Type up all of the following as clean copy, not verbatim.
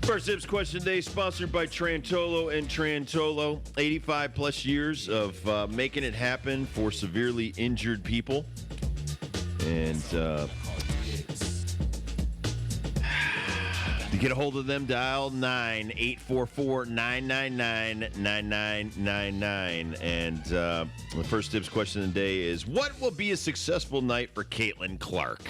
First Dibbs question today, sponsored by Trantolo and Trantolo. 85 plus years of making it happen for severely injured people. And to get a hold of them, dial 9-844-999-9999. And the first Dibbs question of the day is, what will be a successful night for Caitlin Clark?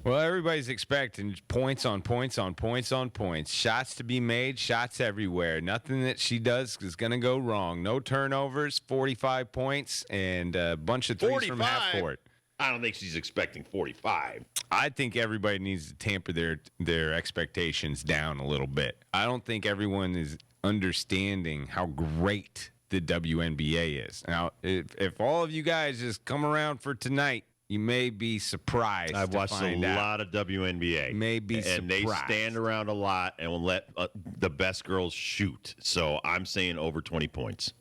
Well, everybody's expecting points on points on points on points. Shots to be made, shots everywhere. Nothing that she does is going to go wrong. No turnovers, 45 points, and a bunch of threes 45? from half court. I don't think she's expecting 45. I think everybody needs to tamper their expectations down a little bit. I don't think everyone is understanding how great the WNBA is. Now, if all of you guys just come around for tonight, you may be surprised. I've watched a lot of WNBA. May be surprised. And they stand around a lot and will let the best girls shoot. So I'm saying over 20 points.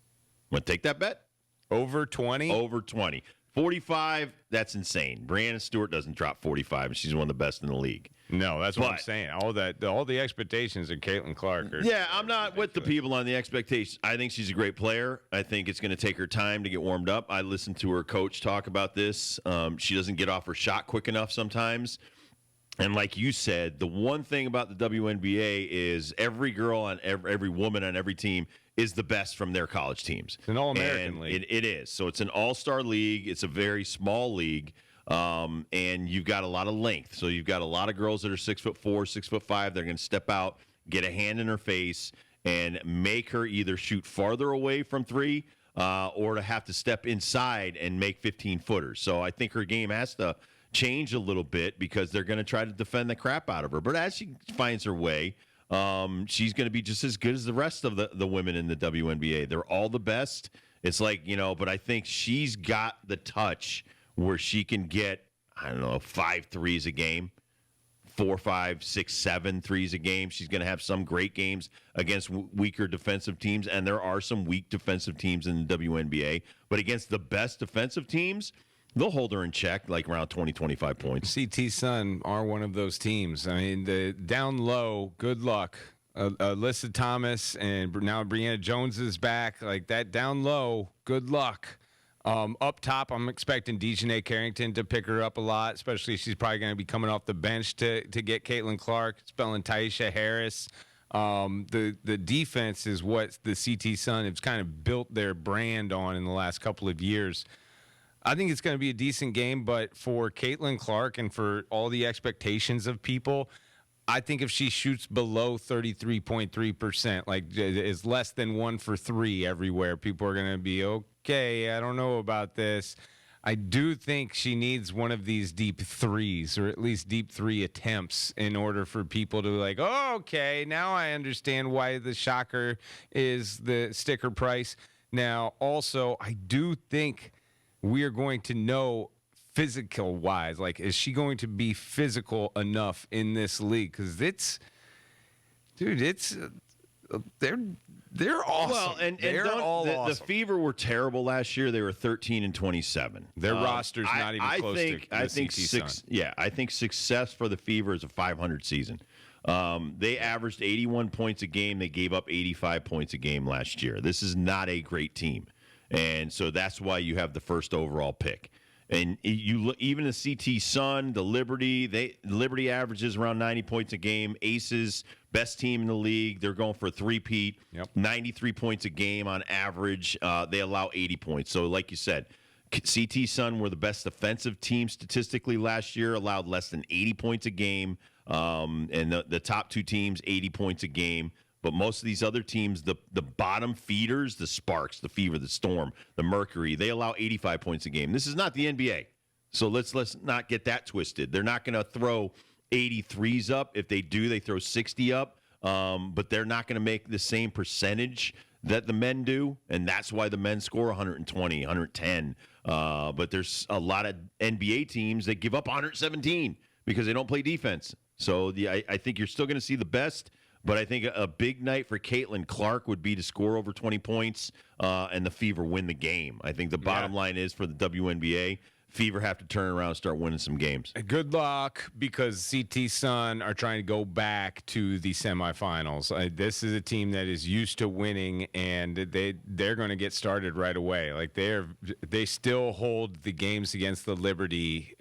Want to take that bet? Over 20? Over 20. 45, that's insane. Brianna Stewart doesn't drop 45, and she's one of the best in the league. No, that's what I'm saying. All the expectations of Caitlin Clark are. Yeah, I'm not with the people on the expectations. I think she's a great player. I think it's going to take her time to get warmed up. I listened to her coach talk about this. She doesn't get off her shot quick enough sometimes. And like you said, the one thing about the WNBA is every girl on every woman on every team is the best from their college teams. It's an all-American league. It is. So it's an all-star league. It's a very small league. And you've got a lot of length. So you've got a lot of girls that are 6'4", 6'5". They're going to step out, get a hand in her face, and make her either shoot farther away from three or to have to step inside and make 15-footers. So I think her game has to change a little bit because they're going to try to defend the crap out of her. But as she finds her way, she's going to be just as good as the rest of the women in the WNBA. They're all the best. It's like, but I think she's got the touch where she can get, 5 threes a game, 4, 5, 6, 7 threes a game. She's going to have some great games against weaker defensive teams, and there are some weak defensive teams in the WNBA. But against the best defensive teams, they'll hold her in check, like around 20, 25 points. CT Sun are one of those teams. I mean, the down low, good luck. Alyssa Thomas and now Brianna Jones is back. Like that down low, good luck. Up top, I'm expecting Dejanay Carrington to pick her up a lot, especially she's probably going to be coming off the bench to get Caitlin Clark, spelling Taisha Harris. The defense is what the CT Sun has kind of built their brand on in the last couple of years. I think it's going to be a decent game, but for Caitlin Clark and for all the expectations of people, I think if she shoots below 33.3%, like is less than 1 for 3 everywhere, people are going to be, okay, I don't know about this. I do think she needs one of these deep threes or at least deep 3 attempts in order for people to like, oh, okay, now I understand why the shocker is the sticker price. Now, also, I do think we are going to know physical wise, like, is she going to be physical enough in this league? Because they're awesome. Well, and they're all awesome. The Fever were terrible last year. They were 13-27. Their roster's not even close to the I think CT Sun. Yeah, I think success for the Fever is a 500 season. They averaged 81 points a game. They gave up 85 points a game last year. This is not a great team. And so that's why you have the first overall pick. And you look, even the CT Sun, the Liberty averages around 90 points a game. Aces, best team in the league. They're going for a three-peat, 93 points a game on average. They allow 80 points. So like you said, CT Sun were the best defensive team statistically last year, allowed less than 80 points a game. And the top 2 teams, 80 points a game. But most of these other teams, the bottom feeders, the Sparks, the Fever, the Storm, the Mercury, they allow 85 points a game. This is not the NBA. So let's not get that twisted. They're not going to throw 83s up. If they do, they throw 60 up. But they're not going to make the same percentage that the men do. And that's why the men score 120, 110. But there's a lot of NBA teams that give up 117 because they don't play defense. So I think you're still going to see the best. But I think a big night for Caitlin Clark would be to score over 20 points and the Fever win the game. I think the bottom line is for the WNBA, Fever have to turn around and start winning some games. Good luck, because CT Sun are trying to go back to the semifinals. This is a team that is used to winning, and they're going to get started right away. Like they still hold the games against the Liberty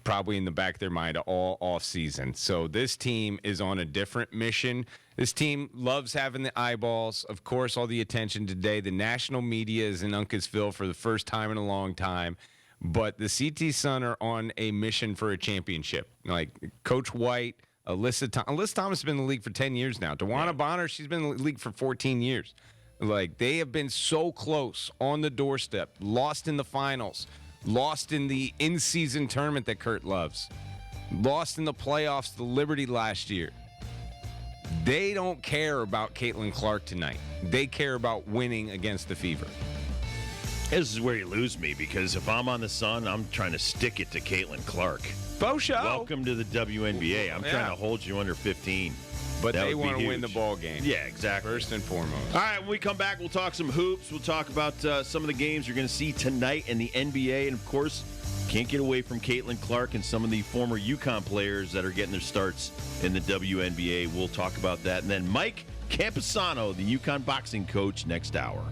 probably in the back of their mind all off season. So this team is on a different mission. This team loves having the eyeballs. Of course, all the attention today. The national media is in Uncasville for the first time in a long time. But the CT Sun are on a mission for a championship. Like Coach White, Alyssa Thomas has been in the league for 10 years now. Dewana Bonner, she's been in the league for 14 years. Like, they have been so close on the doorstep, lost in the finals, lost in the in-season tournament that Kurt loves, lost in the playoffs to Liberty last year. They don't care about Caitlin Clark tonight. They care about winning against the Fever. This is where you lose me, because if I'm on the Sun, I'm trying to stick it to Caitlin Clark. Faux show. Welcome to the WNBA. I'm trying to hold you under 15. But they want to win the ball game. Yeah, exactly. First and foremost. All right, when we come back, we'll talk some hoops. We'll talk about some of the games you're going to see tonight in the NBA. And, of course, can't get away from Caitlin Clark and some of the former UConn players that are getting their starts in the WNBA. We'll talk about that. And then Mike Camposano, the UConn boxing coach, next hour.